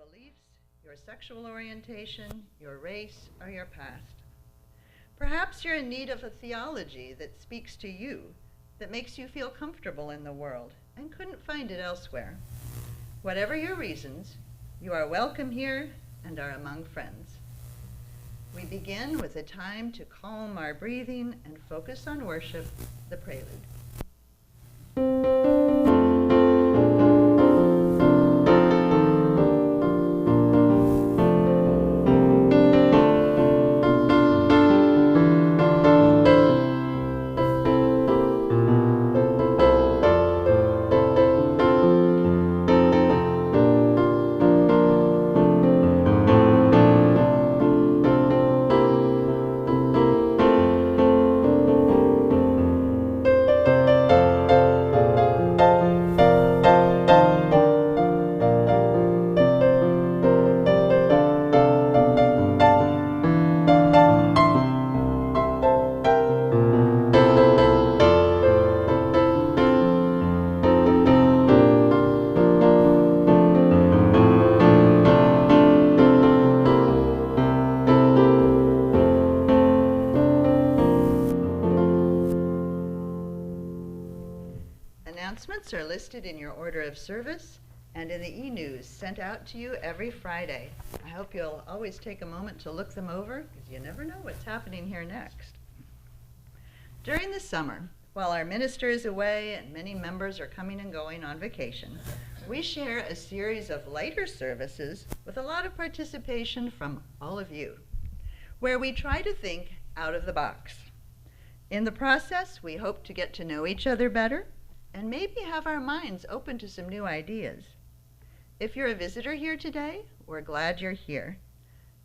beliefs, your sexual orientation, your race, or your past. Perhaps you're in need of a theology that speaks to you, that makes you feel comfortable in the world, and couldn't find it elsewhere. Whatever your reasons, you are welcome here and are among friends. We begin with a time to calm our breathing and focus on worship, the prelude. Announcements are listed in your order of service and in the e-news sent out to you every Friday. I hope you'll always take a moment to look them over, because you never know what's happening here next. During the summer, while our minister is away and many members are coming and going on vacation, we share a series of lighter services with a lot of participation from all of you, where we try to think out of the box. In the process, we hope to get to know each other better and maybe have our minds open to some new ideas. If you're a visitor here today, we're glad you're here.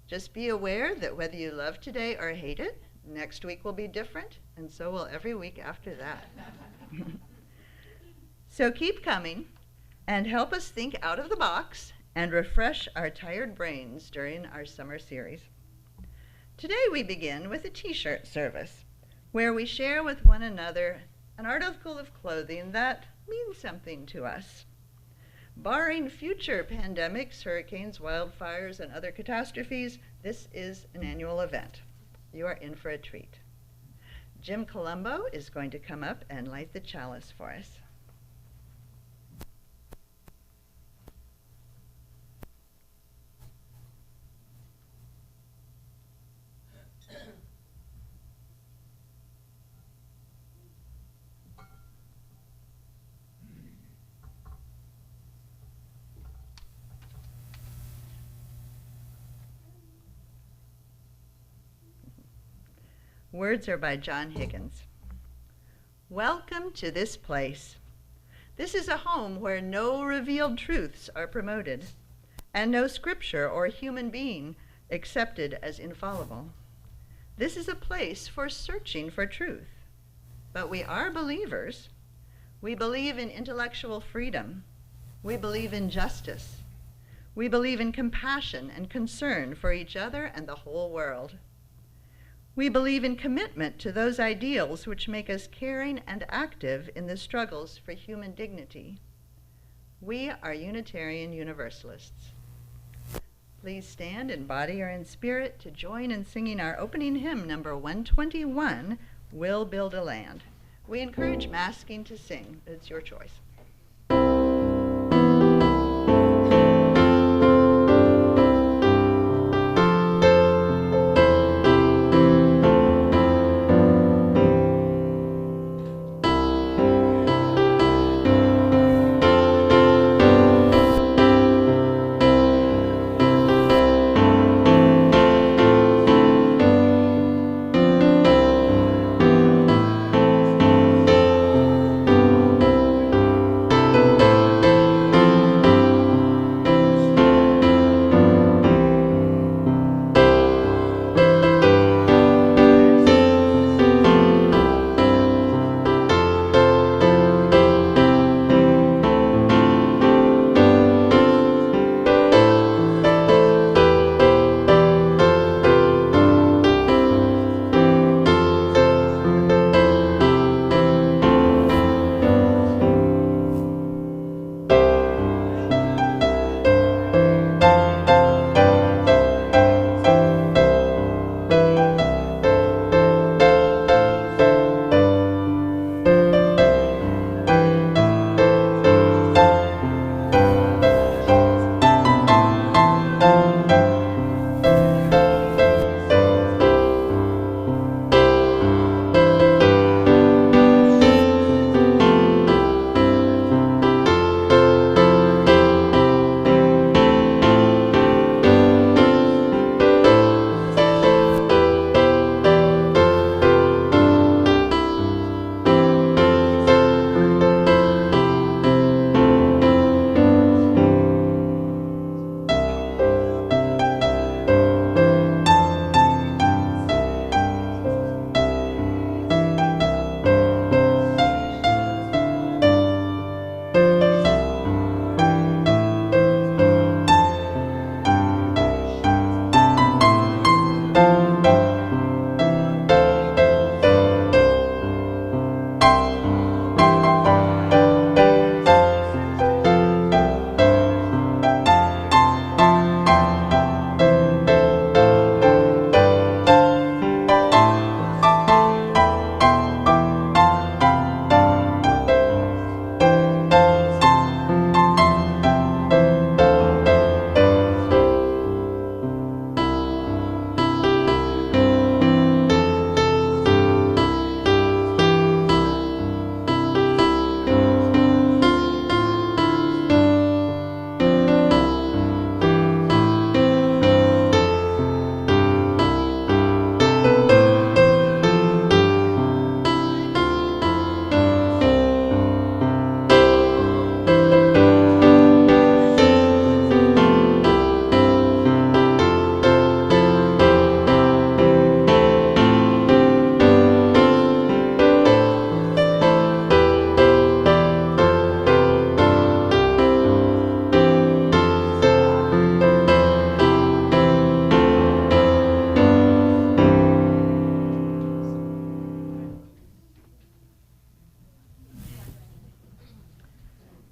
Just be aware that whether you love today or hate it, next week will be different, and so will every week after that. So keep coming and help us think out of the box and refresh our tired brains during our summer series. Today we begin with a t-shirt service, where we share with one another an article of clothing that means something to us. Barring future pandemics, hurricanes, wildfires, and other catastrophes, this is an annual event. You are in for a treat. Jim Colombo is going to come up and light the chalice for us. Words are by John Higgins. Welcome to this place. This is a home where no revealed truths are promoted, and no scripture or human being accepted as infallible. This is a place for searching for truth. But we are believers. We believe in intellectual freedom. We believe in justice. We believe in compassion and concern for each other and the whole world. We believe in commitment to those ideals which make us caring and active in the struggles for human dignity. We are Unitarian Universalists. Please stand in body or in spirit to join in singing our opening hymn, number 121, We'll Build a Land. We encourage masking to sing, but it's your choice.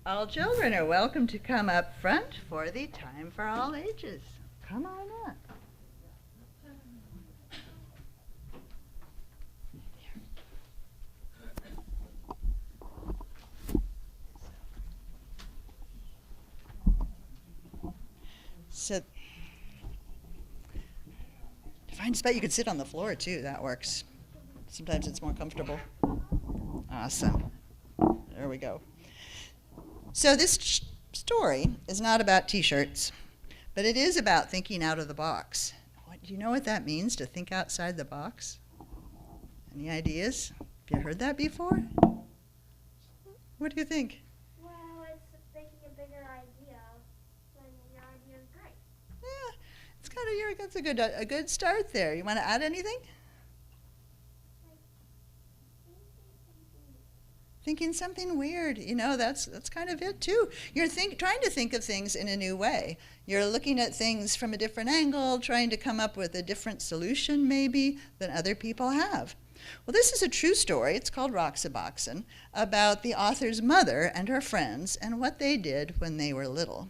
All children are welcome to come up front for the time for all ages. Come on up. So, find a spot you could sit on the floor too. That works. Sometimes it's more comfortable. Awesome. There we go. So this story is not about t-shirts, but it is about thinking out of the box. Do you know what that means, to think outside the box? Any ideas? Have you heard that before? What do you think? Well, it's making a bigger idea when your idea is great. Yeah, it's kind of that's a good start there. You want to add anything? Thinking something weird, that's kind of it too. You're trying to think of things in a new way. You're looking at things from a different angle, trying to come up with a different solution maybe than other people have. Well, this is a true story. It's called Roxaboxen, about the author's mother and her friends and what they did when they were little.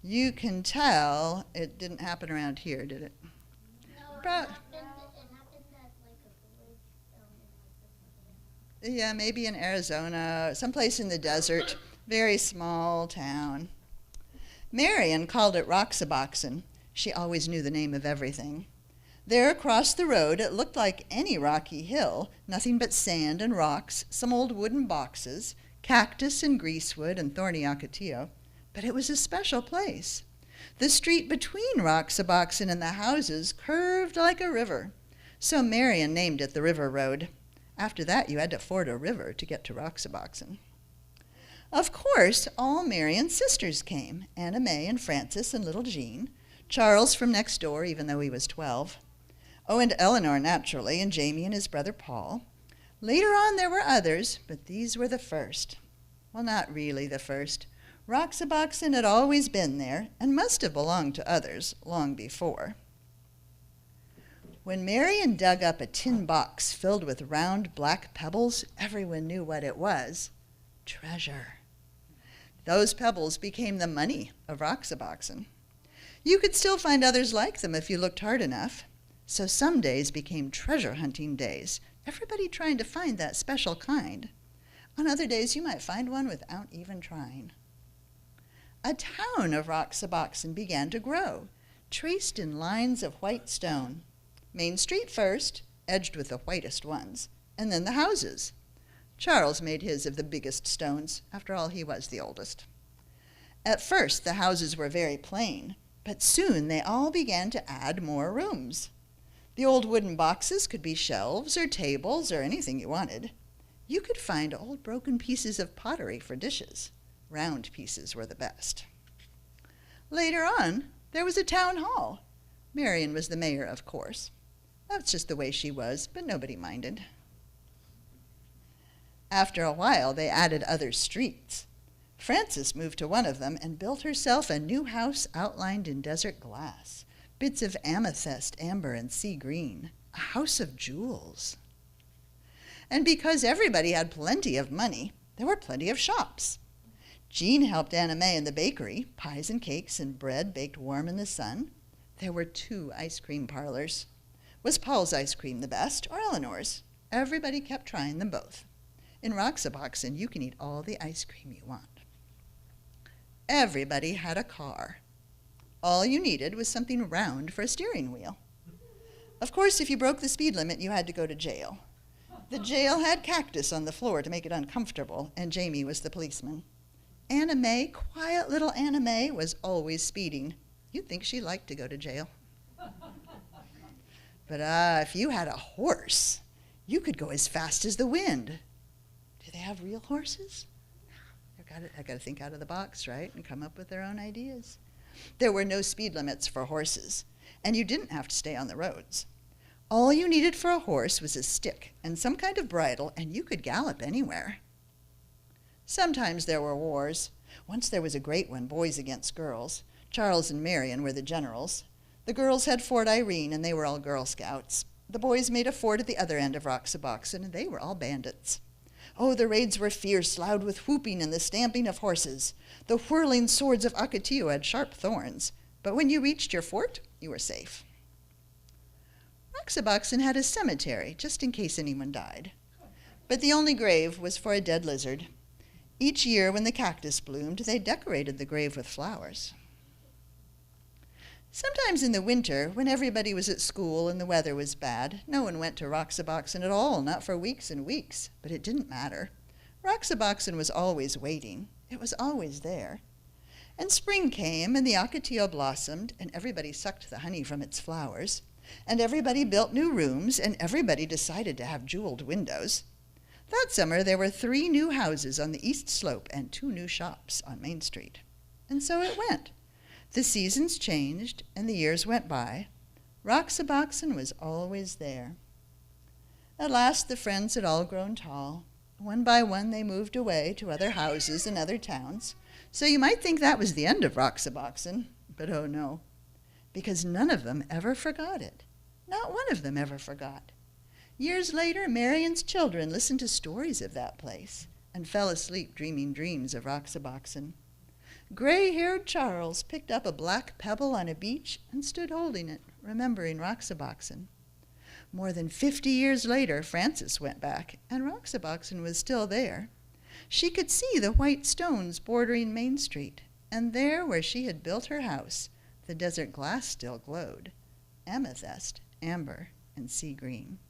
You can tell it didn't happen around here, did it? No, Yeah, maybe in Arizona, someplace in the desert, very small town. Marion called it Roxaboxen. She always knew the name of everything. There across the road, it looked like any rocky hill, nothing but sand and rocks, some old wooden boxes, cactus and greasewood and thorny ocotillo. But it was a special place. The street between Roxaboxen and the houses curved like a river, so Marion named it the River Road. After that, you had to ford a river to get to Roxaboxen. Of course, all Marion's sisters came, Anna May and Frances and little Jean, Charles from next door, even though he was 12. Oh, and Eleanor, naturally, and Jamie and his brother Paul. Later on, there were others, but these were the first. Well, not really the first. Roxaboxen had always been there and must have belonged to others long before. When Marion dug up a tin box filled with round black pebbles, everyone knew what it was: treasure. Those pebbles became the money of Roxaboxen. You could still find others like them if you looked hard enough. So some days became treasure hunting days, everybody trying to find that special kind. On other days, you might find one without even trying. A town of Roxaboxen began to grow, traced in lines of white stone. Main Street first, edged with the whitest ones, and then the houses. Charles made his of the biggest stones. After all, he was the oldest. At first, the houses were very plain, but soon they all began to add more rooms. The old wooden boxes could be shelves or tables or anything you wanted. You could find old broken pieces of pottery for dishes. Round pieces were the best. Later on, there was a town hall. Marion was the mayor, of course. That's just the way she was, but nobody minded. After a while, they added other streets. Frances moved to one of them and built herself a new house outlined in desert glass, bits of amethyst, amber, and sea green, a house of jewels. And because everybody had plenty of money, there were plenty of shops. Jean helped Anna May in the bakery, pies and cakes and bread baked warm in the sun. There were 2 ice cream parlors. Was Paul's ice cream the best, or Eleanor's? Everybody kept trying them both. In Roxaboxen, you can eat all the ice cream you want. Everybody had a car. All you needed was something round for a steering wheel. Of course, if you broke the speed limit, you had to go to jail. The jail had cactus on the floor to make it uncomfortable, and Jamie was the policeman. Anna May, quiet little Anna May, was always speeding. You'd think she liked to go to jail. But if you had a horse, you could go as fast as the wind. Do they have real horses? I've got to think out of the box, right, and come up with their own ideas. There were no speed limits for horses, and you didn't have to stay on the roads. All you needed for a horse was a stick and some kind of bridle, and you could gallop anywhere. Sometimes there were wars. Once there was a great one, boys against girls. Charles and Marion were the generals. The girls had Fort Irene, and they were all Girl Scouts. The boys made a fort at the other end of Roxaboxen, and they were all bandits. Oh, the raids were fierce, loud with whooping and the stamping of horses. The whirling swords of Ocotillo had sharp thorns, but when you reached your fort, you were safe. Roxaboxen had a cemetery, just in case anyone died. But the only grave was for a dead lizard. Each year when the cactus bloomed, they decorated the grave with flowers. Sometimes in the winter, when everybody was at school and the weather was bad, no one went to Roxaboxen at all, not for weeks and weeks. But it didn't matter. Roxaboxen was always waiting. It was always there. And spring came, and the Ocotillo blossomed, and everybody sucked the honey from its flowers, and everybody built new rooms, and everybody decided to have jeweled windows. That summer, there were 3 new houses on the east slope and 2 new shops on Main Street. And so it went. The seasons changed, and the years went by. Roxaboxen was always there. At last, the friends had all grown tall. One by one, they moved away to other houses in other towns. So you might think that was the end of Roxaboxen, but oh no, because none of them ever forgot it. Not one of them ever forgot. Years later, Marion's children listened to stories of that place and fell asleep dreaming dreams of Roxaboxen. Gray-haired Charles picked up a black pebble on a beach and stood holding it, remembering Roxaboxen. More than 50 years later, Frances went back, and Roxaboxen was still there. She could see the white stones bordering Main Street, and there where she had built her house, the desert glass still glowed, amethyst, amber, and sea green.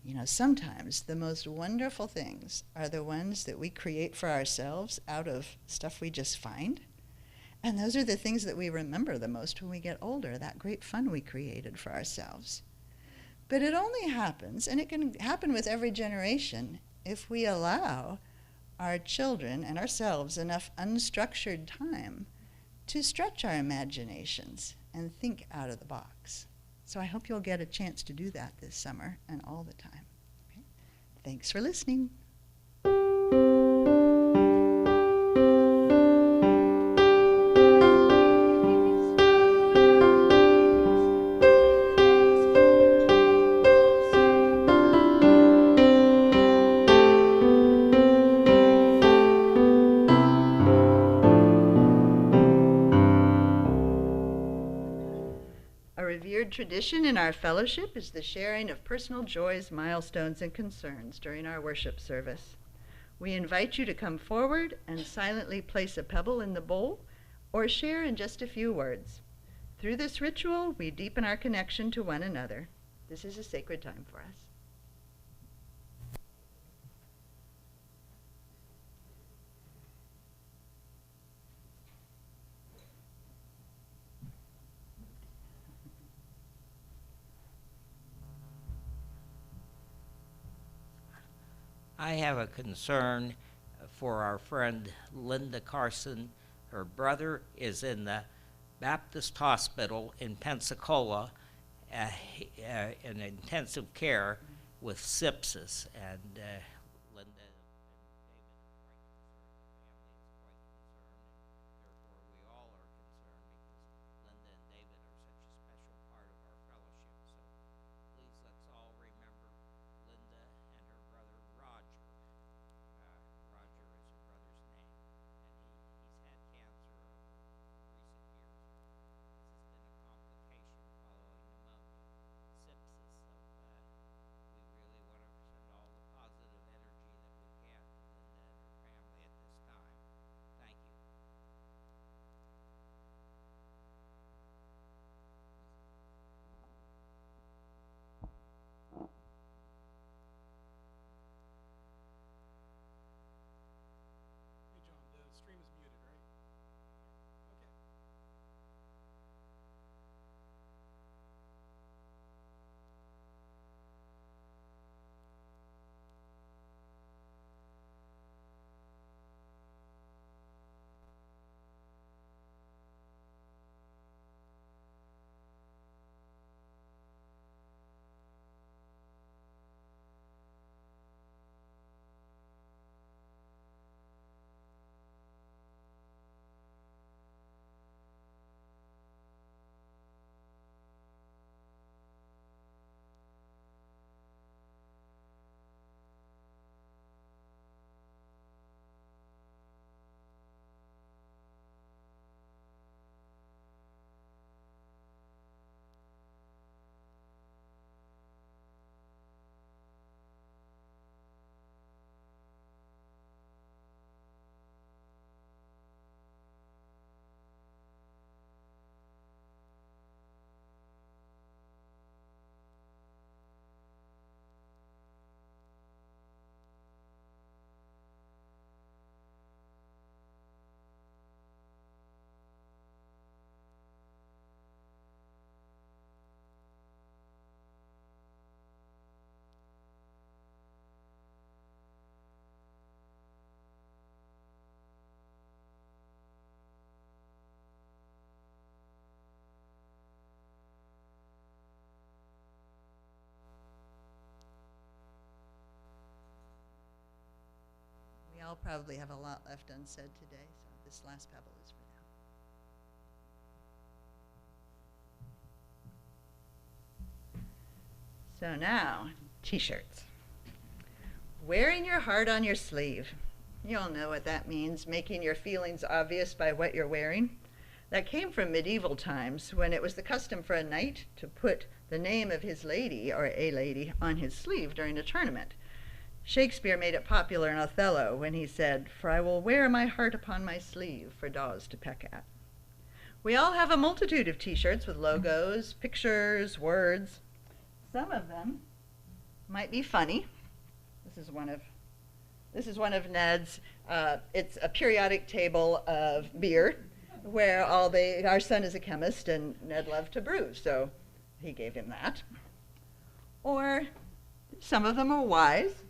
You know, sometimes the most wonderful things are the ones that we create for ourselves out of stuff we just find. And those are the things that we remember the most when we get older, that great fun we created for ourselves. But it only happens, and it can happen with every generation, if we allow our children and ourselves enough unstructured time to stretch our imaginations and think out of the box. So I hope you'll get a chance to do that this summer and all the time. Okay? Thanks for listening. Tradition in our fellowship is the sharing of personal joys, milestones, and concerns during our worship service. We invite you to come forward and silently place a pebble in the bowl or share in just a few words. Through this ritual, we deepen our connection to one another. This is a sacred time for us. I have a concern for our friend Linda Carson. Her brother is in the Baptist Hospital in Pensacola in intensive care with sepsis, and Linda and David are quite concerned, and therefore we all are concerned, because Linda and David are such a special part of our fellowship. So please, let's all remember Linda and her brother Roger. Roger is her brother's name, and he's had cancer over recent years. This has been a complication following pneumonia, sepsis. So we really want to send all the positive I'll probably have a lot left unsaid today, so this last pebble is for them. So now, t-shirts. Wearing your heart on your sleeve. You all know what that means, making your feelings obvious by what you're wearing. That came from medieval times when it was the custom for a knight to put the name of his lady or a lady on his sleeve during a tournament. Shakespeare made it popular in Othello when he said, "For I will wear my heart upon my sleeve for daws to peck at." We all have a multitude of t-shirts with logos, pictures, words. Some of them might be funny. This is one of Ned's. It's a periodic table of beer where our son is a chemist and Ned loved to brew, so he gave him that. Or some of them are wise.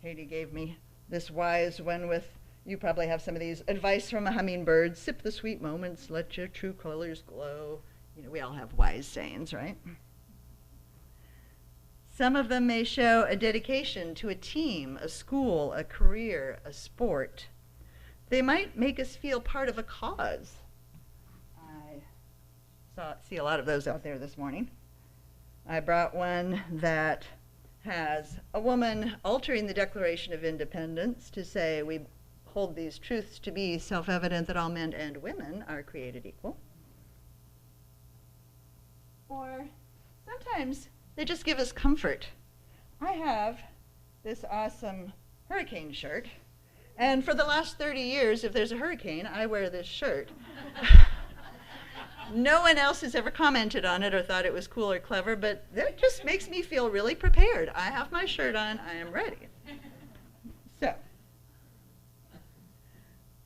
Katie gave me this wise one with, you probably have some of these, advice from a hummingbird, sip the sweet moments, let your true colors glow. You know, we all have wise sayings, right? Some of them may show a dedication to a team, a school, a career, a sport. They might make us feel part of a cause. I see a lot of those out there this morning. I brought one that has a woman altering the Declaration of Independence to say we hold these truths to be self-evident that all men and women are created equal. Or sometimes they just give us comfort. I have this awesome hurricane shirt, and for the last 30 years, if there's a hurricane, I wear this shirt. No one else has ever commented on it or thought it was cool or clever, but that just makes me feel really prepared. I have my shirt on, I am ready. So,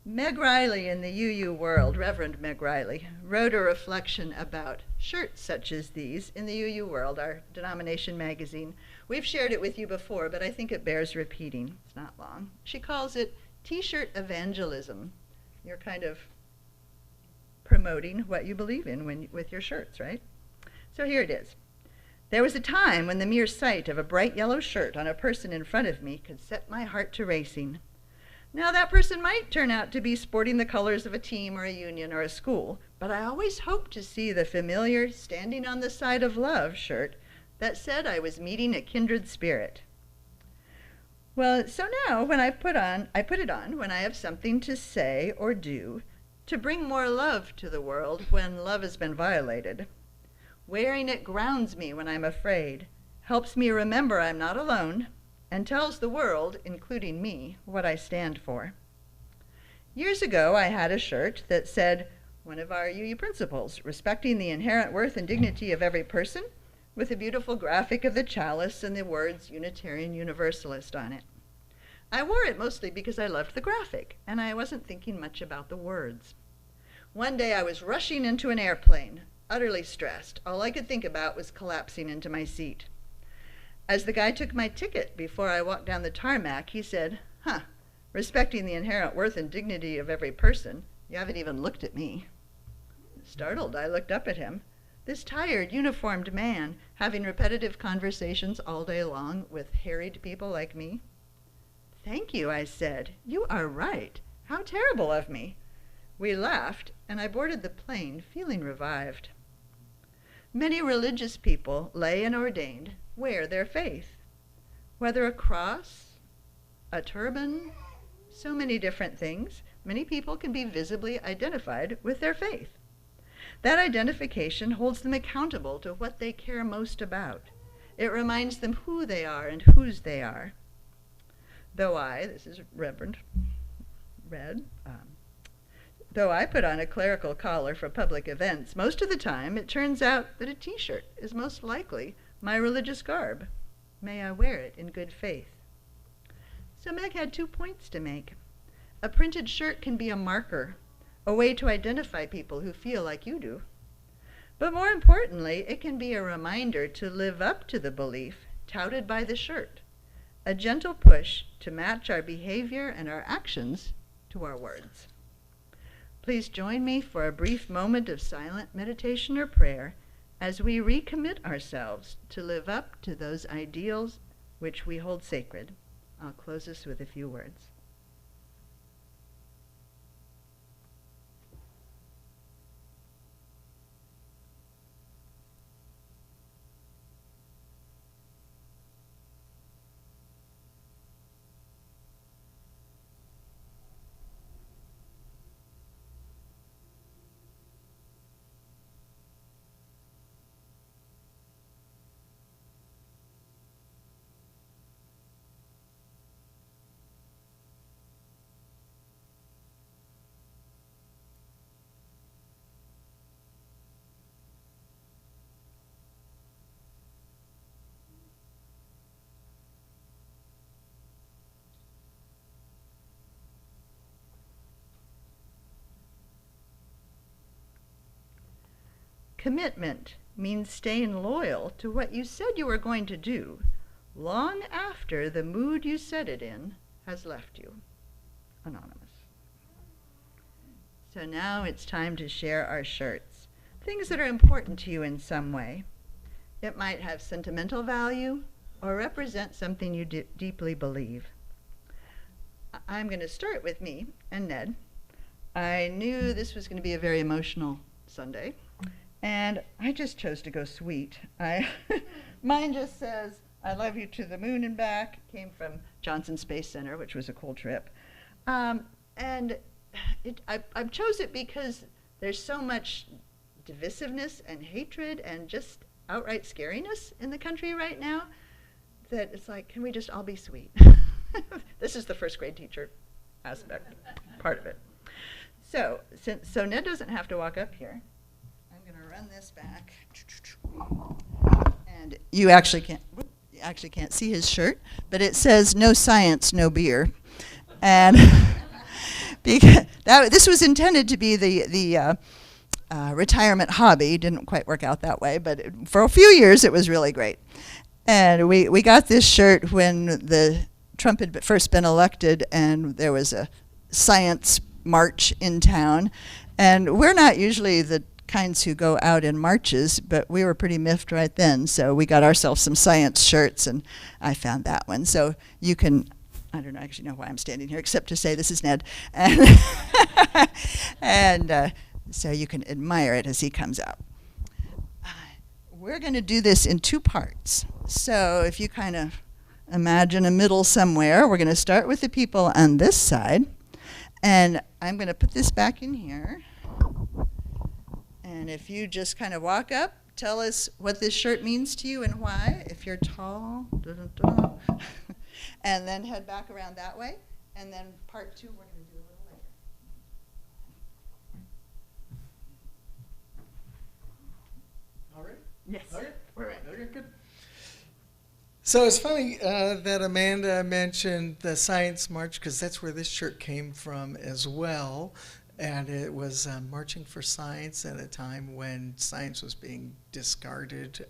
Meg Riley in the UU World, Reverend Meg Riley, wrote a reflection about shirts such as these in the UU World, our denomination magazine. We've shared it with you before, but I think it bears repeating. It's not long. She calls it T-shirt evangelism. You're kind of promoting what you believe in with your shirts, right? So here it is. There was a time when the mere sight of a bright yellow shirt on a person in front of me could set my heart to racing. Now that person might turn out to be sporting the colors of a team or a union or a school, but I always hoped to see the familiar standing on the side of love shirt that said I was meeting a kindred spirit. Well, so now when I put it on when I have something to say or do to bring more love to the world when love has been violated. Wearing it grounds me when I'm afraid, helps me remember I'm not alone, and tells the world, including me, what I stand for. Years ago, I had a shirt that said, one of our UU principles, respecting the inherent worth and dignity of every person, with a beautiful graphic of the chalice and the words Unitarian Universalist on it. I wore it mostly because I loved the graphic, and I wasn't thinking much about the words. One day I was rushing into an airplane, utterly stressed. All I could think about was collapsing into my seat. As the guy took my ticket before I walked down the tarmac, he said, respecting the inherent worth and dignity of every person, you haven't even looked at me. Startled, I looked up at him. This tired, uniformed man, having repetitive conversations all day long with harried people like me. Thank you, I said. You are right. How terrible of me. We laughed, and I boarded the plane feeling revived. Many religious people, lay and ordained, wear their faith. Whether a cross, a turban, so many different things, many people can be visibly identified with their faith. That identification holds them accountable to what they care most about. It reminds them who they are and whose they are. Though this is Reverend Red, though I put on a clerical collar for public events, most of the time it turns out that a t-shirt is most likely my religious garb. May I wear it in good faith. So Meg had 2 points to make. A printed shirt can be a marker, a way to identify people who feel like you do. But more importantly, it can be a reminder to live up to the belief touted by the shirt, a gentle push to match our behavior and our actions to our words. Please join me for a brief moment of silent meditation or prayer as we recommit ourselves to live up to those ideals which we hold sacred. I'll close this with a few words. Commitment means staying loyal to what you said you were going to do long after the mood you said it in has left you. Anonymous. So now it's time to share our shirts. Things that are important to you in some way. It might have sentimental value or represent something you deeply believe. I'm going to start with me and Ned. I knew this was going to be a very emotional Sunday, and I just chose to go sweet. Mine just says, "I love you to the moon and back." It came from Johnson Space Center, which was a cool trip. And I chose it because there's so much divisiveness and hatred and just outright scariness in the country right now that it's like, can we just all be sweet? This is the first grade teacher aspect, part of it. So Ned doesn't have to walk up here. I'm going to run this back. And you actually can't see his shirt, but it says "No science, no beer." And because this was intended to be the retirement hobby. Didn't quite work out that way, but for a few years it was really great. And we got this shirt when the Trump had first been elected, and there was a science march in town. And we're not usually the kinds who go out in marches, but we were pretty miffed right then, so we got ourselves some science shirts, and I found that one. So you can, I don't actually know why I'm standing here except to say this is Ned, and so you can admire it as he comes out. We're going to do this in two parts. So if you kind of imagine a middle somewhere, we're going to start with the people on this side, and I'm going to put this back in here. And if you just kind of walk up, tell us what this shirt means to you and why. If you're tall, and then head back around that way. And then part two, we're going to do a little later. All right? Yes. All right. We're ready. Okay, good. So it's funny that Amanda mentioned the Science March, because that's where this shirt came from as well. And it was marching for science at a time when science was being discarded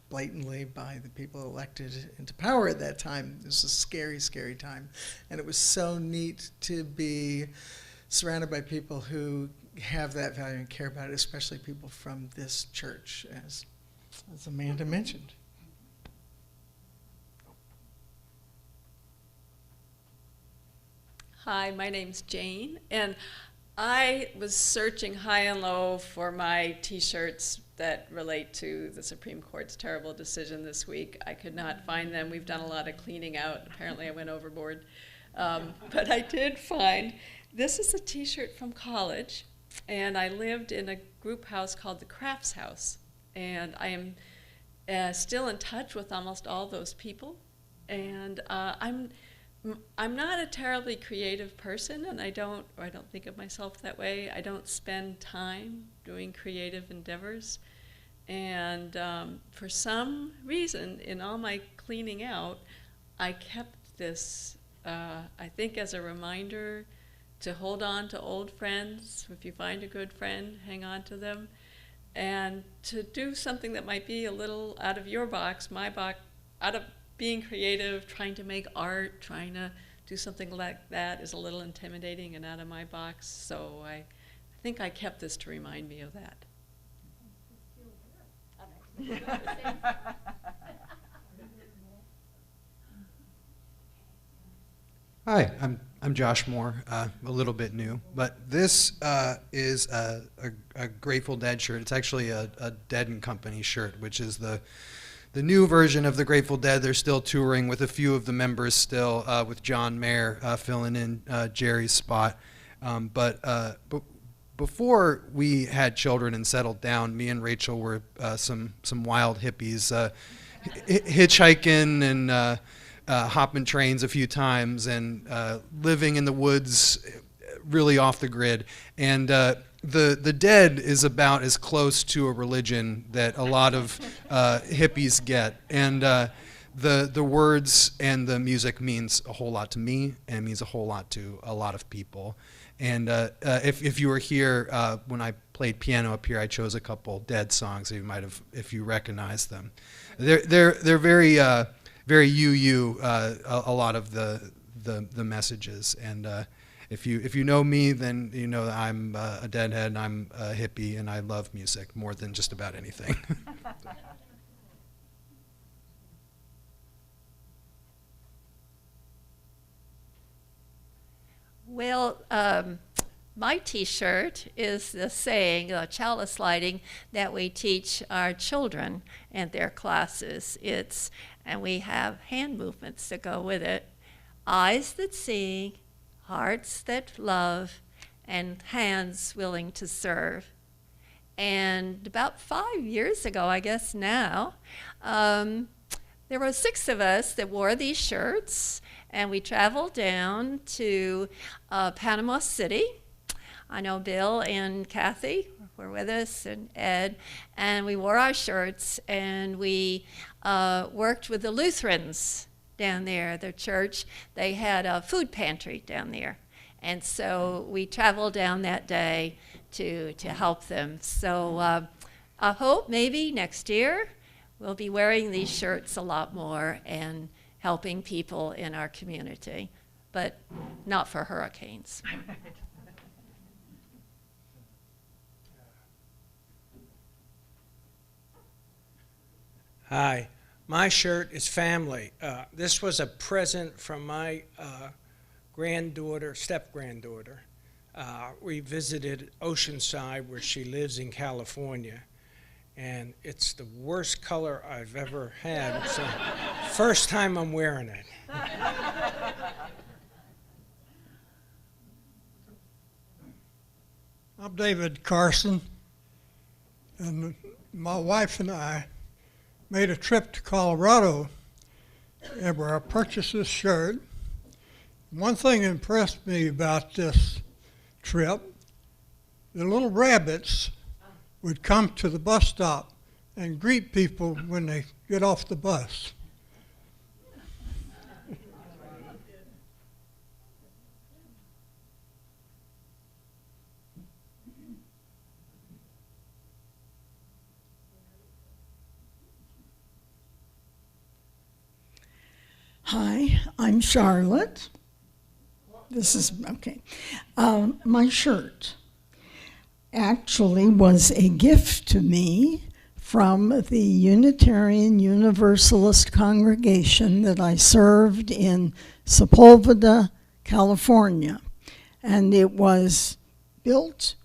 blatantly by the people elected into power at that time. It was a scary, scary time. And it was so neat to be surrounded by people who have that value and care about it, especially people from this church, as Amanda mentioned. Hi, my name's Jane, and I was searching high and low for my t-shirts that relate to the Supreme Court's terrible decision this week. I could not find them. We've done a lot of cleaning out. Apparently I went overboard. But I did find, this is a t-shirt from college, and I lived in a group house called the Crafts House. And I am still in touch with almost all those people. And I'm not a terribly creative person, and I don't think of myself that way. I don't spend time doing creative endeavors. And for some reason, in all my cleaning out, I kept this, I think, as a reminder to hold on to old friends. If you find a good friend, hang on to them. And to do something that might be a little out of your box, my box, out of being creative, trying to make art, trying to do something like that is a little intimidating and out of my box. So I think I kept this to remind me of that. Hi, I'm Josh Moore, a little bit new, but this is a Grateful Dead shirt. It's actually a Dead and Company shirt, which is the new version of the Grateful Dead. They're still touring with a few of the members still, with John Mayer filling in Jerry's spot. But before we had children and settled down, me and Rachel were some wild hippies, hitchhiking and hopping trains a few times and living in the woods, really off the grid. And the Dead is about as close to a religion that a lot of hippies get. And the words and the music means a whole lot to me, and means a whole lot to a lot of people. And if you were here when I played piano up here, I chose a couple Dead songs. You might have, if you recognize them. They're very very a lot of the messages. And if you know me, then you know that I'm a Deadhead and I'm a hippie and I love music more than just about anything. Well, my T-shirt is the saying, chalice lighting, that we teach our children in their classes. And we have hand movements that go with it. Eyes that see, hearts that love, and hands willing to serve. And about 5 years ago, I guess now, there were 6 of us that wore these shirts, and we traveled down to Panama City. I know Bill and Kathy were with us, and Ed, and we wore our shirts, and we worked with the Lutherans down there, their church. They had a food pantry down there, and so we traveled down that day to help them. So I hope maybe next year we'll be wearing these shirts a lot more and helping people in our community, but not for hurricanes. Hi, my shirt is family. This was a present from my step-granddaughter. We visited Oceanside, where she lives in California, and it's the worst color I've ever had. So first time I'm wearing it. I'm David Carson, and my wife and I made a trip to Colorado, and where I purchased this shirt. One thing impressed me about this trip, the little rabbits would come to the bus stop and greet people when they get off the bus. Hi, I'm Charlotte. This is, okay. My shirt actually was a gift to me from the Unitarian Universalist congregation that I served in Sepulveda, California. And it was built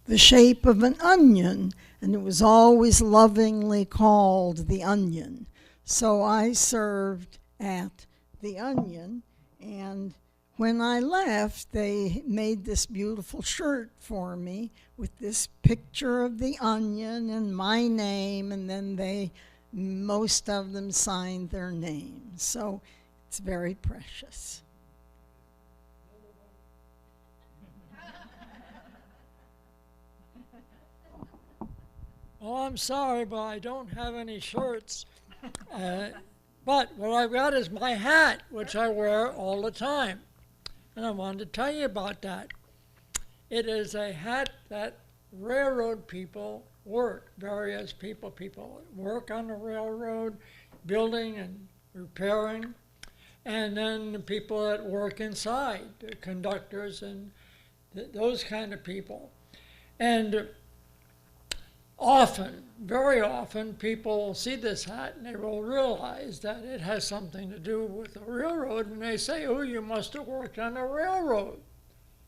the shape of an onion, and it was always lovingly called the Onion. So I served at the Onion, and when I left, they made this beautiful shirt for me with this picture of the Onion and my name, and then most of them signed their names. So it's very precious. Well, I'm sorry, but I don't have any shirts. But what I've got is my hat, which I wear all the time. And I wanted to tell you about that. It is a hat that railroad people work, various people work on the railroad, building and repairing, and then the people that work inside, the conductors and those kind of people. And often, very often, people will see this hat and they will realize that it has something to do with the railroad, and they say, oh, you must have worked on a railroad.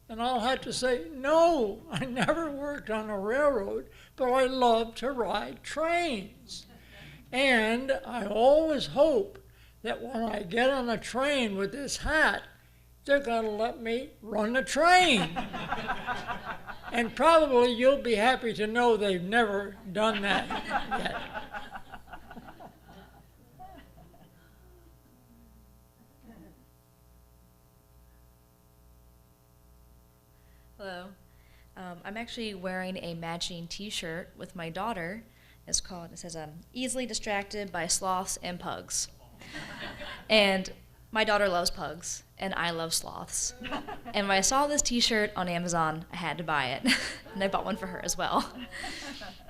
And I'll have to say, no, I never worked on a railroad, but I love to ride trains. And I always hope that when I get on a train with this hat, they're going to let me run the train. And probably you'll be happy to know they've never done that yet. Hello. I'm actually wearing a matching T-shirt with my daughter. It says, easily distracted by sloths and pugs. And my daughter loves pugs, and I love sloths. And when I saw this T-shirt on Amazon, I had to buy it. And I bought one for her as well.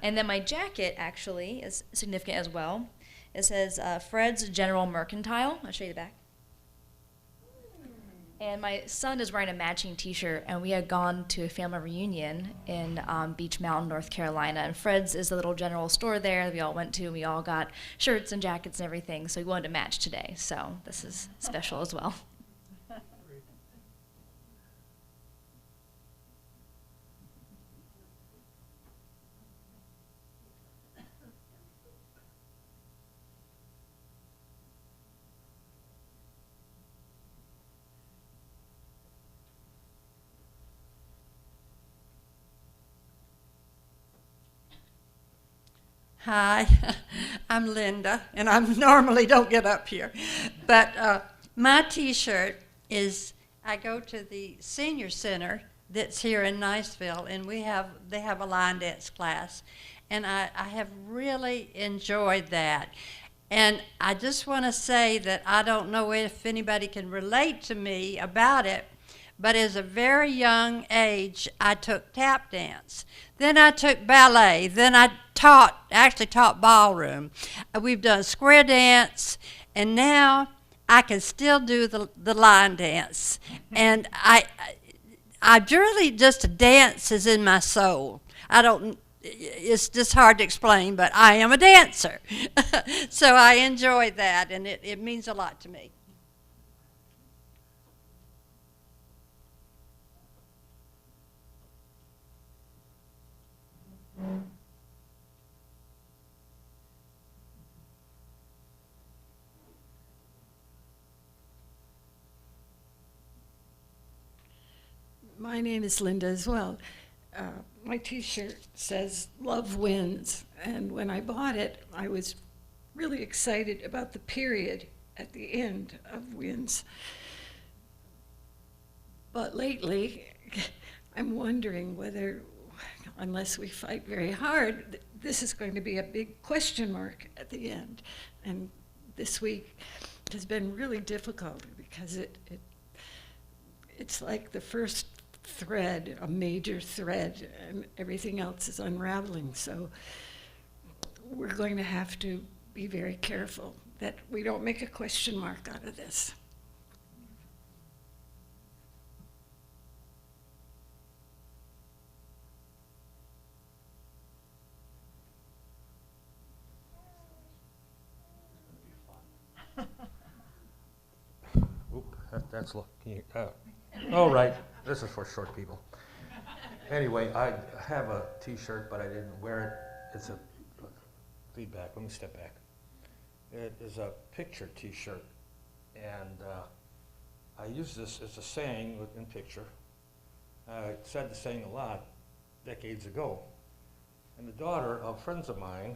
And then my jacket actually is significant as well. It says Fred's General Mercantile. I'll show you the back. And my son is wearing a matching T-shirt, and we had gone to a family reunion in Beach Mountain, North Carolina. And Fred's is the little general store there that we all went to. We all got shirts and jackets and everything, so we wanted to match today. So this is special as well. Hi, I'm Linda, and I normally don't get up here. But my T-shirt is, I go to the senior center that's here in Niceville, and they have a line dance class. And I have really enjoyed that. And I just want to say that I don't know if anybody can relate to me about it, but as a very young age, I took tap dance. Then I took ballet. Then I actually taught ballroom. We've done square dance, and now I can still do the line dance. And I really just dance is in my soul. It's just hard to explain, but I am a dancer. So I enjoy that, and it means a lot to me. My name is Linda as well. My T-shirt says "Love Wins," and when I bought it, I was really excited about the period at the end of "Wins." But lately, I'm wondering whether, unless we fight very hard, this is going to be a big question mark at the end. And this week has been really difficult because it's like the first thread, a major thread, and everything else is unraveling. So we're going to have to be very careful that we don't make a question mark out of this. Oop, that's looking. Oh, right. This is for short people. Anyway, I have a T-shirt, but I didn't wear it. It's a feedback. Let me step back. It is a picture T-shirt, and I use this as a saying in picture. I said the saying a lot decades ago, and the daughter of friends of mine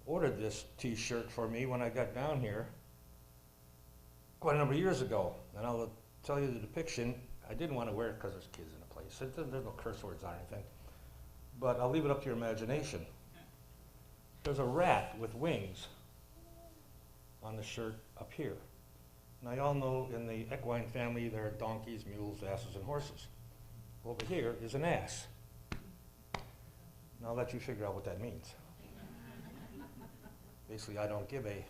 ordered this T-shirt for me when I got down here quite a number of years ago, and I'll tell you the depiction. I didn't want to wear it because there's kids in the place. There's no curse words or anything, but I'll leave it up to your imagination. There's a rat with wings on the shirt up here. Now, you all know in the equine family there are donkeys, mules, asses, and horses. Over here is an ass. Now I'll let you figure out what that means. Basically, I don't give a.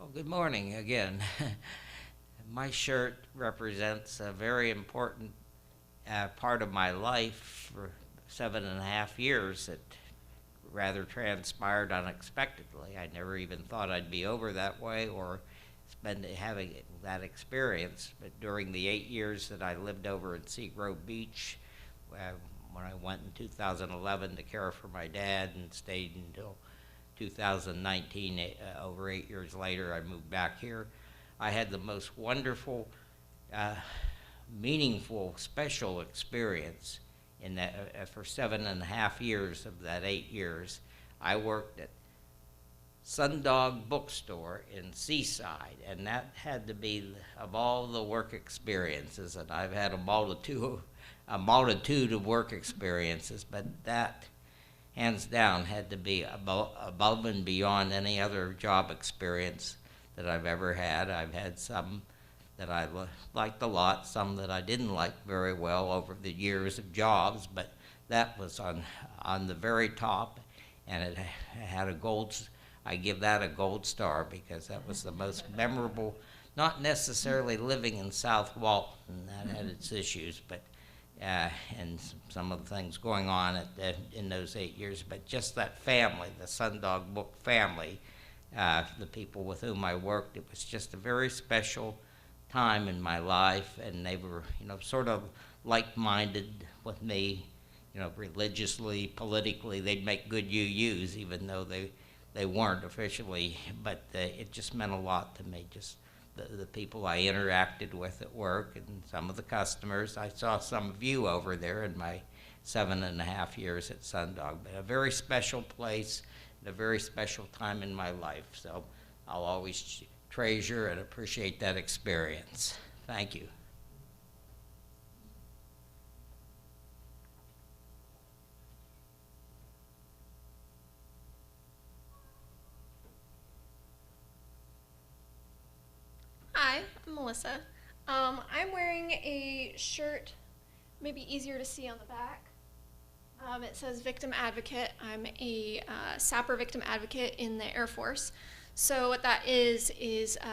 Well, good morning again. My shirt represents a very important part of my life for 7.5 years. It rather transpired unexpectedly. I never even thought I'd be over that way or having that experience. But during the 8 years that I lived over in Sea Grove Beach, when I went in 2011 to care for my dad and stayed until 2019, over 8 years later, I moved back here. I had the most wonderful, meaningful, special experience in that for 7.5 years of that 8 years. I worked at Sundog Bookstore in Seaside, and that had to be, of all the work experiences, and I've had a multitude of work experiences, but that, hands down, had to be above and beyond any other job experience that I've ever had. I've had some that I liked a lot, some that I didn't like very well over the years of jobs, but that was on the very top, and it had I give that a gold star because that was the most memorable, not necessarily living in South Walton, that had its issues, but and some of the things going on in those 8 years, but just that family, the Sundog Book family, the people with whom I worked, it was just a very special time in my life, and they were, sort of like-minded with me, religiously, politically. They'd make good UUs, even though they weren't officially, but it just meant a lot to me, just the people I interacted with at work and some of the customers. I saw some of you over there in my 7.5 years at Sundog, but a very special place and a very special time in my life. So I'll always treasure and appreciate that experience. Thank you. Hi, I'm Melissa. I'm wearing a shirt, maybe easier to see on the back. It says victim advocate. I'm a sapper victim advocate in the Air Force. So what that is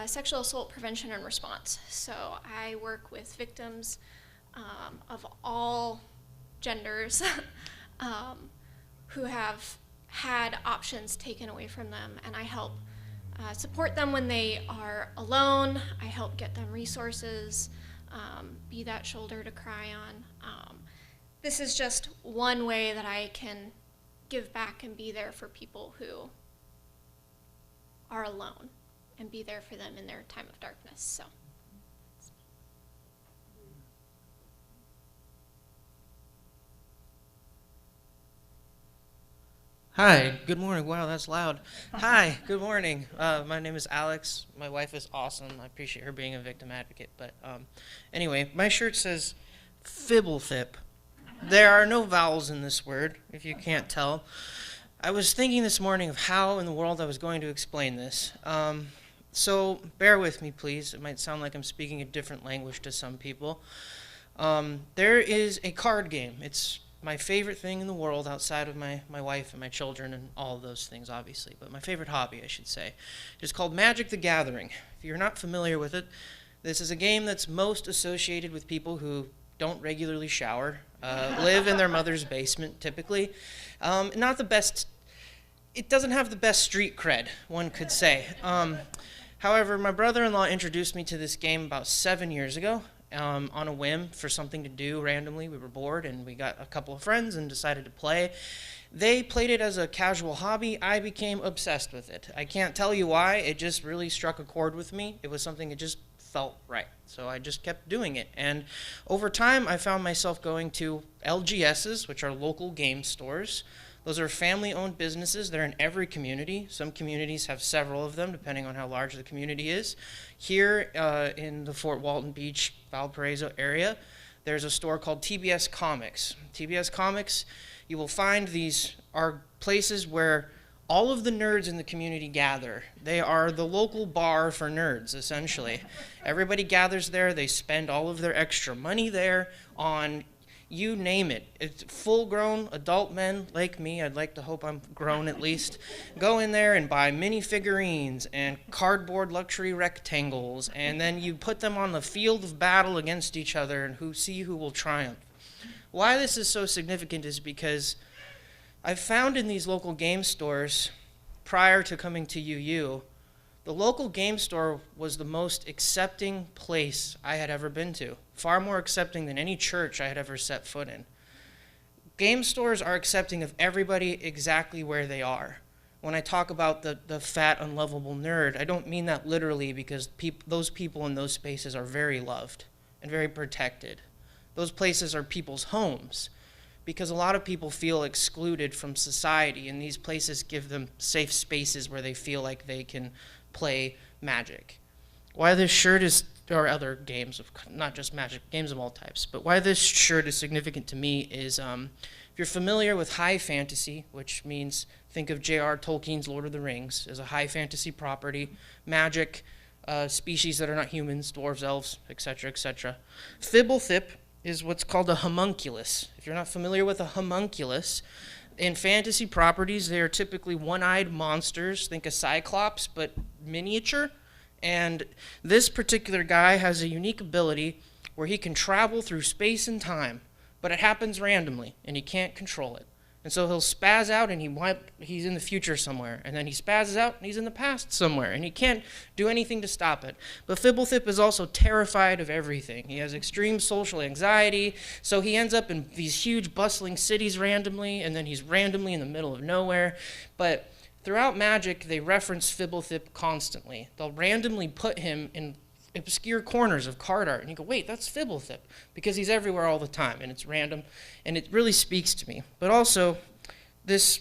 sexual assault prevention and response. So I work with victims of all genders who have had options taken away from them, and I help support them when they are alone. I help get them resources, be that shoulder to cry on. This is just one way that I can give back and be there for people who are alone and be there for them in their time of darkness. So. Hi, good morning. Wow, that's loud. Hi, good morning. My name is Alex. My wife is awesome. I appreciate her being a victim advocate. But anyway, my shirt says fibblethip. There are no vowels in this word, if you can't tell. I was thinking this morning of how in the world I was going to explain this. So bear with me, please. It might sound like I'm speaking a different language to some people. There is a card game. It's my favorite thing in the world outside of my wife and my children and all of those things, obviously. But my favorite hobby, I should say. It's called Magic the Gathering. If you're not familiar with it, this is a game that's most associated with people who don't regularly shower, live in their mother's basement, typically. Not the best. It doesn't have the best street cred, one could say. However, my brother-in-law introduced me to this game about 7 years ago. On a whim for something to do randomly. We were bored and we got a couple of friends and decided to play. They played it as a casual hobby. I became obsessed with it. I can't tell you why. It just really struck a chord with me. It was something that just felt right. So I just kept doing it. And over time, I found myself going to LGSs, which are local game stores. Those are family-owned businesses. They're in every community. Some communities have several of them, depending on how large the community is. Here in the Fort Walton Beach, Valparaiso area, there's a store called TBS Comics. TBS Comics, you will find these are places where all of the nerds in the community gather. They are the local bar for nerds, essentially. Everybody gathers there. They spend all of their extra money there on you name it. It's full-grown adult men like me, I'd like to hope I'm grown at least, go in there and buy mini figurines and cardboard luxury rectangles, and then you put them on the field of battle against each other and see who will triumph. Why this is so significant is because I've found in these local game stores, prior to coming to UU, the local game store was the most accepting place I had ever been to, far more accepting than any church I had ever set foot in. Game stores are accepting of everybody exactly where they are. When I talk about the fat, unlovable nerd, I don't mean that literally, because those people in those spaces are very loved and very protected. Those places are people's homes, because a lot of people feel excluded from society, and these places give them safe spaces where they feel like they can play Magic. Why this shirt is, or other games, not just Magic, games of all types, but why this shirt is significant to me is if you're familiar with high fantasy, which means think of J.R. Tolkien's Lord of the Rings as a high fantasy property, magic, species that are not humans, dwarves, elves, etc., etc. Fibblethip is what's called a homunculus. If you're not familiar with a homunculus, in fantasy properties, they are typically one-eyed monsters. Think a cyclops, but miniature. And this particular guy has a unique ability where he can travel through space and time, but it happens randomly, and he can't control it. And so he'll spaz out, and he's in the future somewhere. And then he spazzes out, and he's in the past somewhere. And he can't do anything to stop it. But Fibblethip is also terrified of everything. He has extreme social anxiety, so he ends up in these huge, bustling cities randomly, and then he's randomly in the middle of nowhere. But throughout Magic, they reference Fibblethip constantly. They'll randomly put him in obscure corners of card art, and you go, wait, that's Fibblethip, because he's everywhere all the time, and it's random, and it really speaks to me. But also, this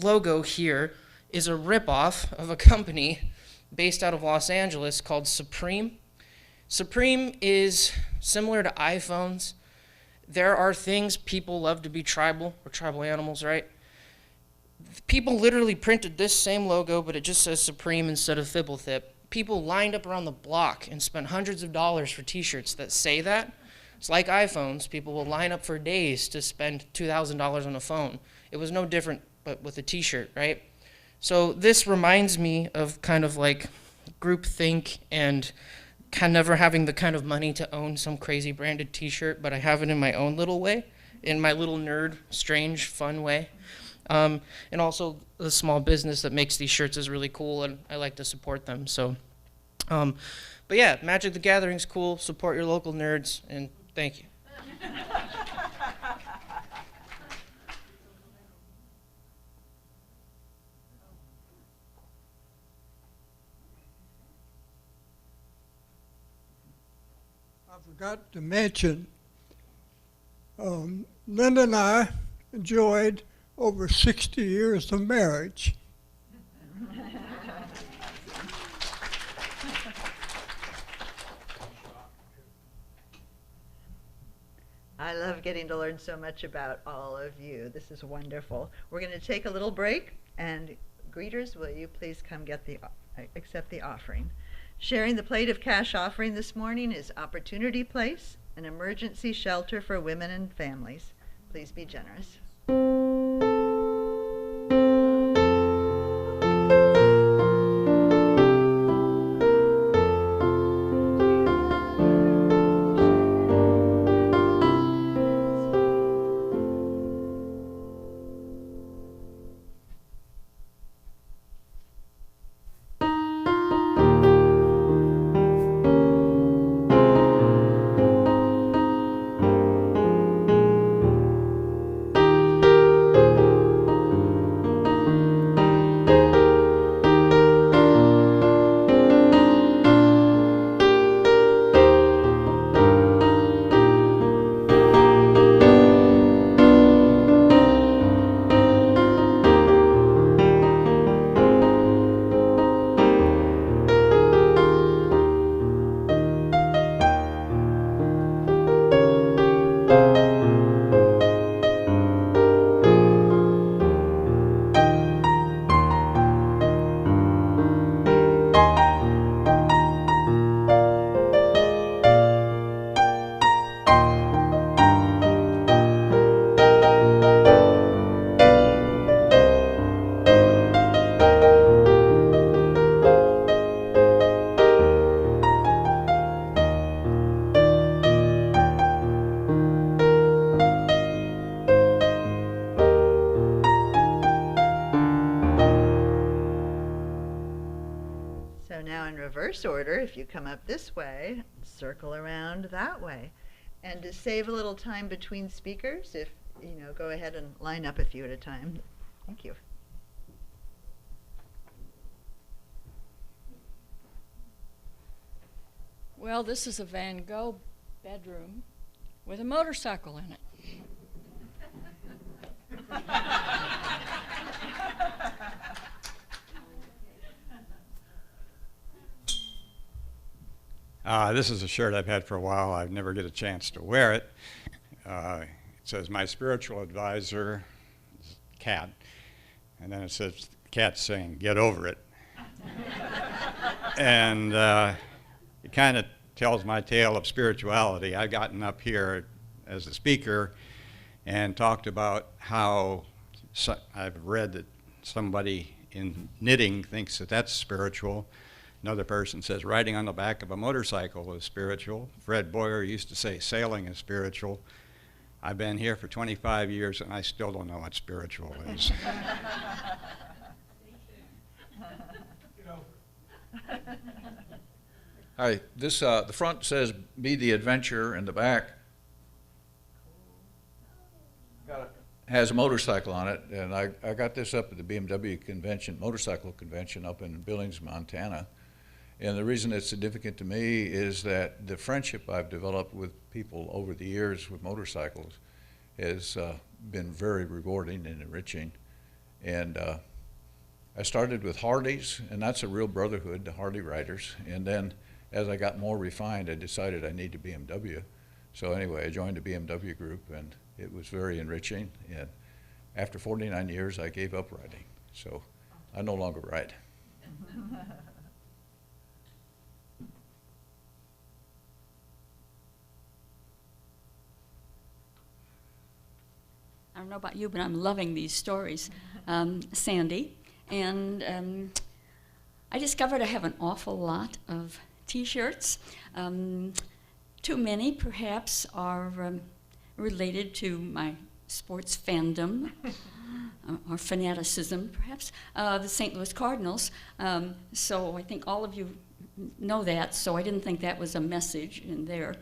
logo here is a ripoff of a company based out of Los Angeles called Supreme. Supreme is similar to iPhones. There are things people love to be tribal, or tribal animals, right? People literally printed this same logo, but it just says Supreme instead of Fibblethip. People lined up around the block and spent hundreds of dollars for t-shirts that say that. It's like iPhones. People will line up for days to spend $2,000 on a phone. It was no different but with a t-shirt, right? So this reminds me of kind of like groupthink and kind of never having the kind of money to own some crazy branded t-shirt, but I have it in my own little way, in my little nerd, strange, fun way. And also the small business that makes these shirts is really cool, and I like to support them. So, but yeah, Magic the Gathering's cool. Support your local nerds, and thank you. I forgot to mention, Linda and I enjoyed over 60 years of marriage. I love getting to learn so much about all of you. This is wonderful. We're going to take a little break, and greeters, will you please come accept the offering. Sharing the plate of cash offering this morning is Opportunity Place, an emergency shelter for women and families. Please be generous. now in reverse order, if you come up this way, circle around that way. And to save a little time between speakers, if, go ahead and line up a few at a time. Thank you. Well, this is a Van Gogh bedroom with a motorcycle in it. This is a shirt I've had for a while. I never get a chance to wear it. It says, "My spiritual advisor, cat," and then it says, "Cat saying, get over it." And it kind of tells my tale of spirituality. I've gotten up here as a speaker and talked about how I've read that somebody in knitting thinks that that's spiritual. Another person says riding on the back of a motorcycle is spiritual. Fred Boyer used to say sailing is spiritual. I've been here for 25 years and I still don't know what spiritual is. Hi, this the front says "Be the Adventure," and the back has a motorcycle on it. And I got this up at the BMW convention, motorcycle convention up in Billings, Montana. And the reason it's significant to me is that the friendship I've developed with people over the years with motorcycles has been very rewarding and enriching. And I started with Harleys, and that's a real brotherhood, the Harley riders. And then as I got more refined, I decided I need a BMW. So anyway, I joined the BMW group, and it was very enriching. And after 49 years, I gave up riding. So I no longer ride. I don't know about you, but I'm loving these stories. Sandy, and I discovered I have an awful lot of T-shirts. Too many, perhaps, are related to my sports fandom or fanaticism, perhaps, the St. Louis Cardinals. So I think all of you know that, so I didn't think that was a message in there.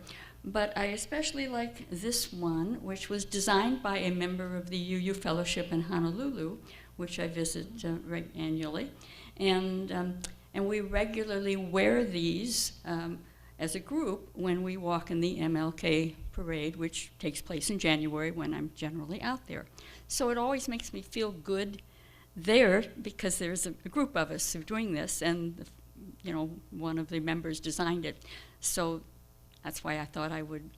But I especially like this one, which was designed by a member of the UU Fellowship in Honolulu, which I visit annually. And we regularly wear these as a group when we walk in the MLK parade, which takes place in January when I'm generally out there. So it always makes me feel good there because there's a group of us who are doing this, and one of the members designed it. So that's why I thought I would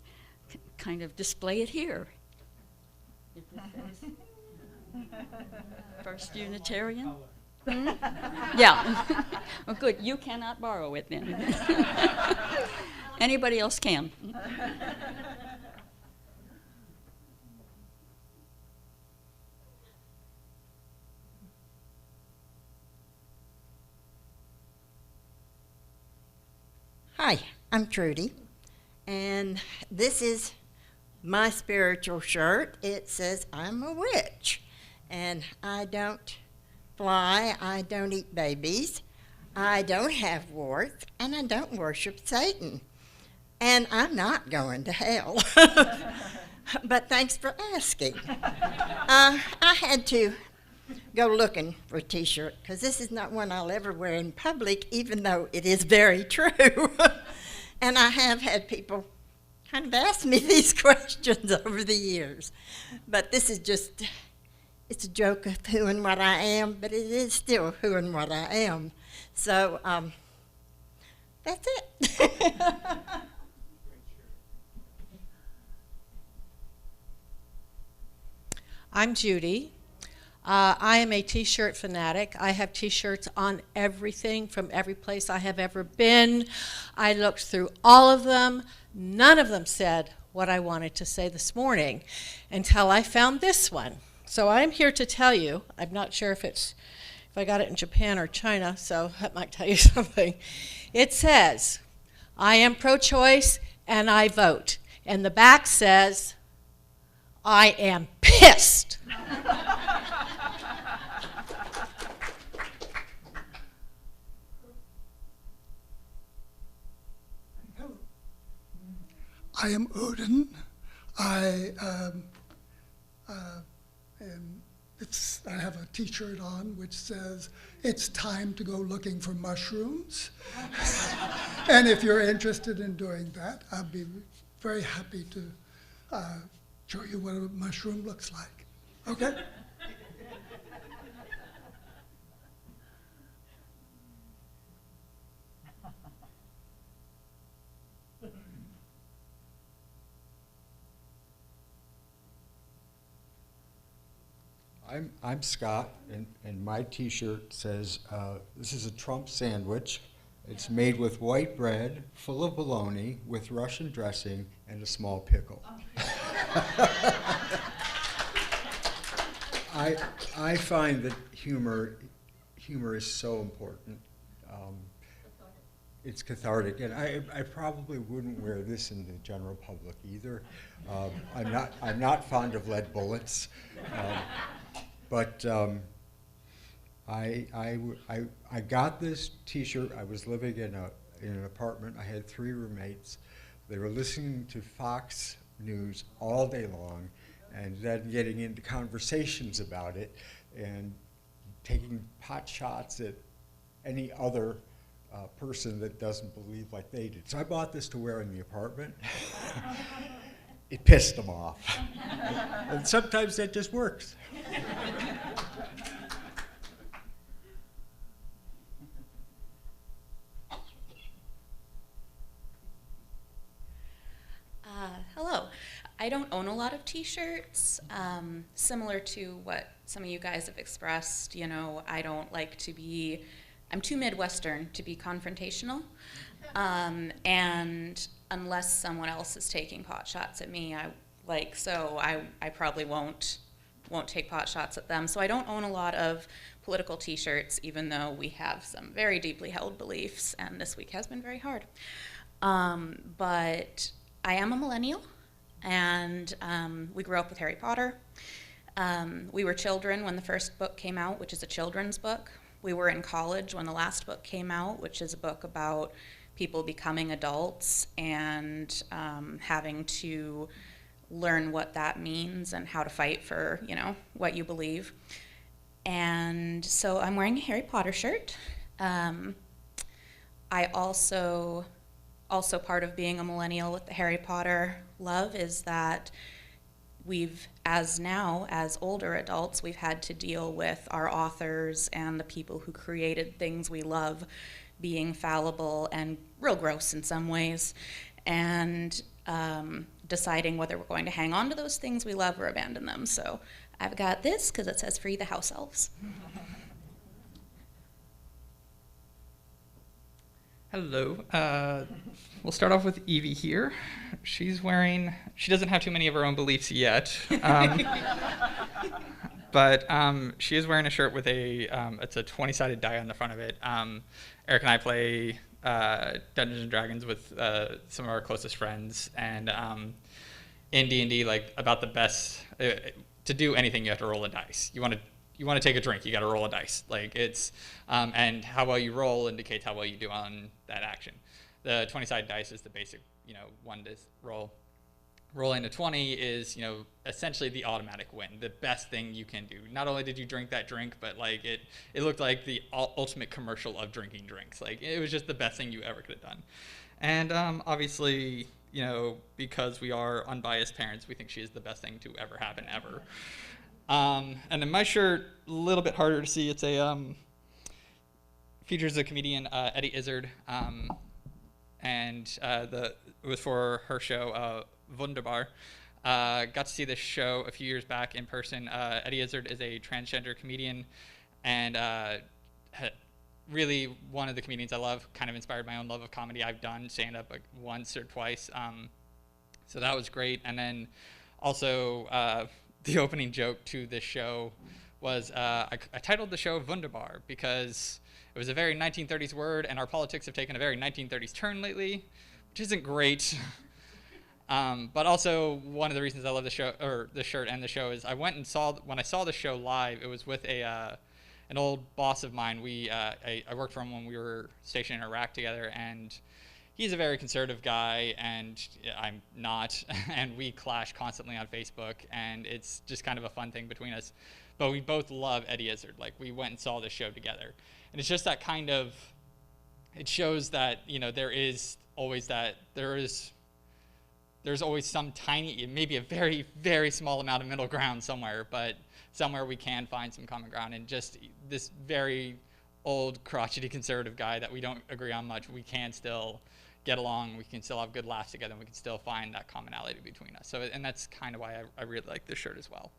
kind of display it here. If it says First Unitarian. Hmm? Yeah. Well, good. You cannot borrow it then. Anybody else can. Hi, I'm Trudy, and this is my spiritual shirt. It says I'm a witch, and I don't fly, I don't eat babies, I don't have warts, and I don't worship Satan. And I'm not going to hell. But thanks for asking. I had to go looking for a T-shirt, because this is not one I'll ever wear in public, even though it is very true. And I have had people kind of ask me these questions over the years. But this is just, it's a joke of who and what I am, but it is still who and what I am. So that's it. I'm Judy. I am a T-shirt fanatic. I have T-shirts on everything from every place I have ever been. I looked through all of them. None of them said what I wanted to say this morning until I found this one. So I'm here to tell you, I'm not sure if I got it in Japan or China, so that might tell you something. It says, I am pro-choice and I vote. And the back says, I am pissed. I am Odin. I have a T-shirt on which says, "It's time to go looking for mushrooms." And if you're interested in doing that, I'll be very happy to show you what a mushroom looks like. Okay? I'm Scott, and my T-shirt says, "This is a Trump sandwich. It's made with white bread, full of bologna, with Russian dressing, and a small pickle." I find that humor is so important. It's cathartic, and I probably wouldn't wear this in the general public either. I'm not fond of lead bullets. But I got this T-shirt. I was living in an apartment. I had 3 roommates. They were listening to Fox News all day long, and then getting into conversations about it, and taking pot shots at any other person that doesn't believe like they did. So I bought this to wear in the apartment. It pissed them off, and sometimes that just works. Hello. I don't own a lot of T-shirts. Similar to what some of you guys have expressed, you know, I don't like to be, I'm too Midwestern to be confrontational. And unless someone else is taking pot shots at me, I probably won't take pot shots at them. So I don't own a lot of political T-shirts, even though we have some very deeply held beliefs, and this week has been very hard. But I am a millennial, and we grew up with Harry Potter. We were children when the first book came out, which is a children's book. We were in college when the last book came out, which is a book about people becoming adults and having to learn what that means and how to fight for, you know, what you believe. And so I'm wearing a Harry Potter shirt. I also part of being a millennial with the Harry Potter love is that as older adults, we've had to deal with our authors and the people who created things we love being fallible and real gross in some ways, and deciding whether we're going to hang on to those things we love or abandon them. So I've got this because it says "Free the House Elves." Hello. We'll start off with Evie here. She doesn't have too many of her own beliefs yet. But she is wearing a shirt with it's a 20-sided die on the front of it. Eric and I play Dungeons and Dragons with some of our closest friends, and in D&D, like, about the best, to do anything you have to roll a dice. You want to take a drink, you got to roll a dice. Like, it's and how well you roll indicates how well you do on that action. The 20-sided dice is the basic, one to roll. Rolling a 20 is, essentially the automatic win, the best thing you can do. Not only did you drink that drink, but like it looked like the ultimate commercial of drinking drinks. Like, it was just the best thing you ever could have done. And obviously, because we are unbiased parents, we think she is the best thing to ever happen ever. And then my shirt, a little bit harder to see. It's features a comedian, Eddie Izzard, and it was for her show, Wunderbar. Got to see this show a few years back in person. Eddie Izzard is a transgender comedian, and really one of the comedians I love. Kind of inspired my own love of comedy. I've done stand-up like once or twice, so that was great. And then also the opening joke to this show was I titled the show Wunderbar because it was a very 1930s word, and our politics have taken a very 1930s turn lately, which isn't great. But also one of the reasons I love the show, or the shirt and the show, is when I saw the show live, it was with an old boss of mine. I worked for him when we were stationed in Iraq together, and he's a very conservative guy, and I'm not, and we clash constantly on Facebook, and it's just kind of a fun thing between us. But we both love Eddie Izzard. Like, we went and saw this show together, and it's just that kind of, it shows that, you know, there's always some tiny, maybe a very, very small amount of middle ground somewhere, but somewhere we can find some common ground. And just this very old, crotchety conservative guy that we don't agree on much, we can still get along, we can still have good laughs together, and we can still find that commonality between us. So, and that's kind of why I really like this shirt as well.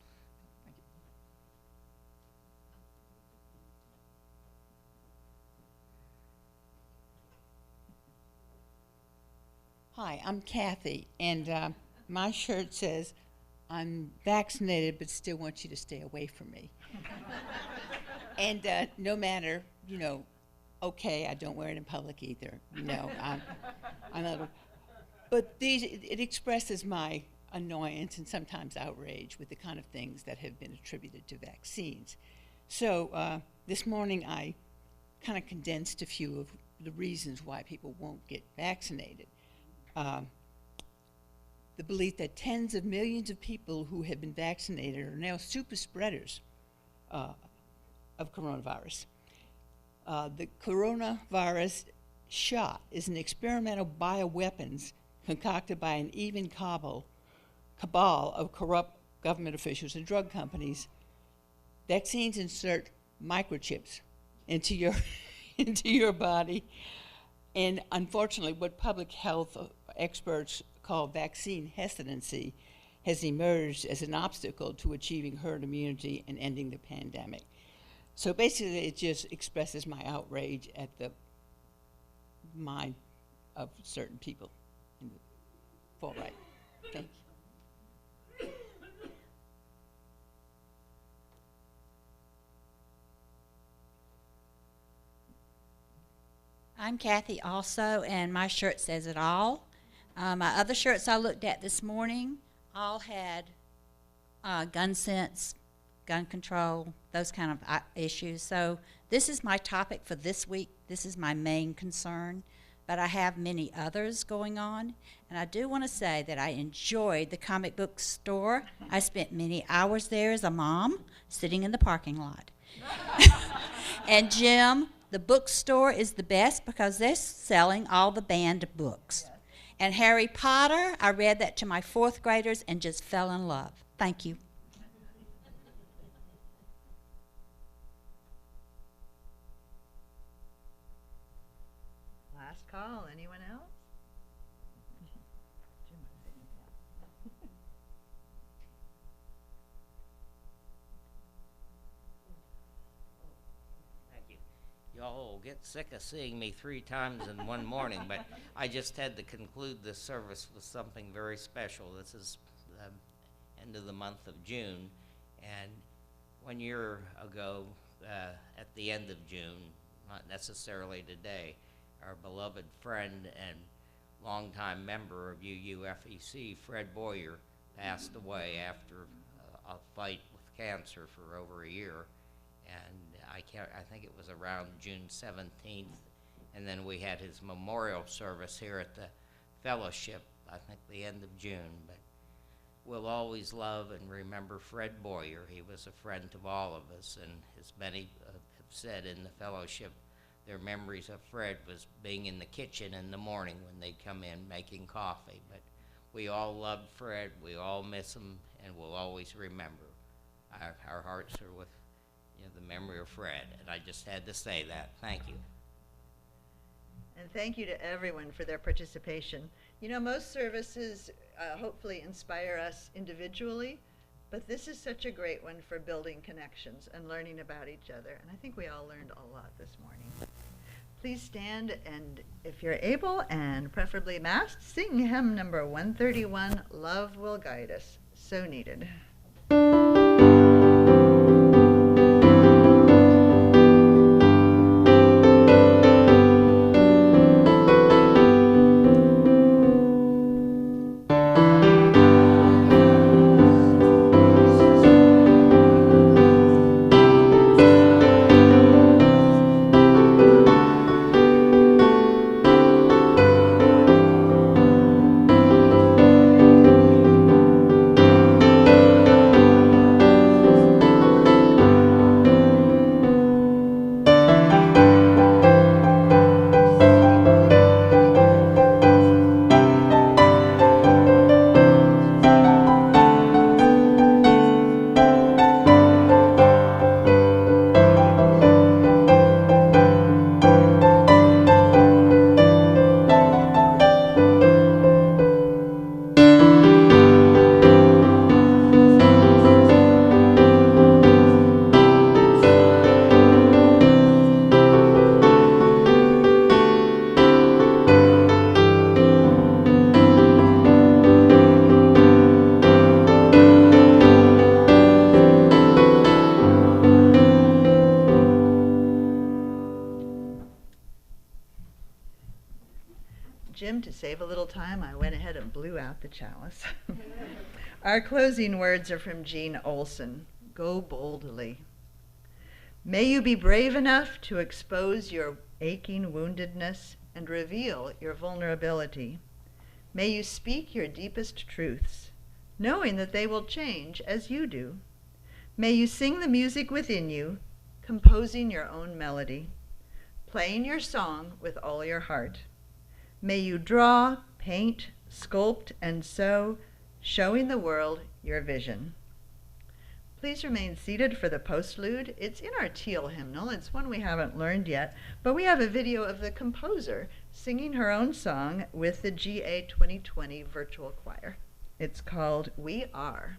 Thank you. Hi, I'm Kathy, and my shirt says, "I'm vaccinated, but still want you to stay away from me." And no matter, you know, okay, I don't wear it in public either. You know, I'm a little, but it expresses my annoyance and sometimes outrage with the kind of things that have been attributed to vaccines. So this morning I kind of condensed a few of the reasons why people won't get vaccinated. The belief that tens of millions of people who have been vaccinated are now super spreaders of coronavirus. The coronavirus shot is an experimental bioweapons concocted by an even cabal of corrupt government officials and drug companies. Vaccines insert microchips into your body, and unfortunately, what public health experts call vaccine hesitancy has emerged as an obstacle to achieving herd immunity and ending the pandemic. So basically, it just expresses my outrage at the mind of certain people in the far-right. Thank you. I'm Kathy also, and my shirt says it all. My other shirts I looked at this morning all had gun sense, gun control, those kind of issues. So this is my topic for this week. This is my main concern, but I have many others going on. And I do want to say that I enjoyed the comic book store. I spent many hours there as a mom, sitting in the parking lot. And Jim, the bookstore is the best because they're selling all the banned books. And Harry Potter, I read that to my 4th graders and just fell in love. Thank you. Last call. Anyone else? Thank you. Y'all get sick of seeing me 3 times in one morning, but I just had to conclude this service with something very special. This is the end of the month of June, and 1 year ago, at the end of June, not necessarily today, our beloved friend and longtime member of UUFEC, Fred Boyer, passed away after a fight with cancer for over a year. And I think it was around June 17th. And then we had his memorial service here at the fellowship, I think the end of June. But we'll always love and remember Fred Boyer. He was a friend to all of us, and as many have said in the fellowship, their memories of Fred was being in the kitchen in the morning when they'd come in making coffee. But we all loved Fred, we all miss him, and we'll always remember. Our hearts are with the memory of Fred, and I just had to say that. Thank you. And thank you to everyone for their participation. You know, most services hopefully inspire us individually, but this is such a great one for building connections and learning about each other. And I think we all learned a lot this morning. Please stand, and if you're able, and preferably masked, sing hymn number 131, Love Will Guide Us. So needed. Jim, to save a little time, I went ahead and blew out the chalice. Our closing words are from Jean Olson. Go boldly. May you be brave enough to expose your aching woundedness and reveal your vulnerability. May you speak your deepest truths, knowing that they will change as you do. May you sing the music within you, composing your own melody, playing your song with all your heart. May you draw, paint, sculpt, and sew, showing the world your vision. Please remain seated for the postlude. It's in our teal hymnal. It's one we haven't learned yet, but we have a video of the composer singing her own song with the GA 2020 virtual choir. It's called We Are.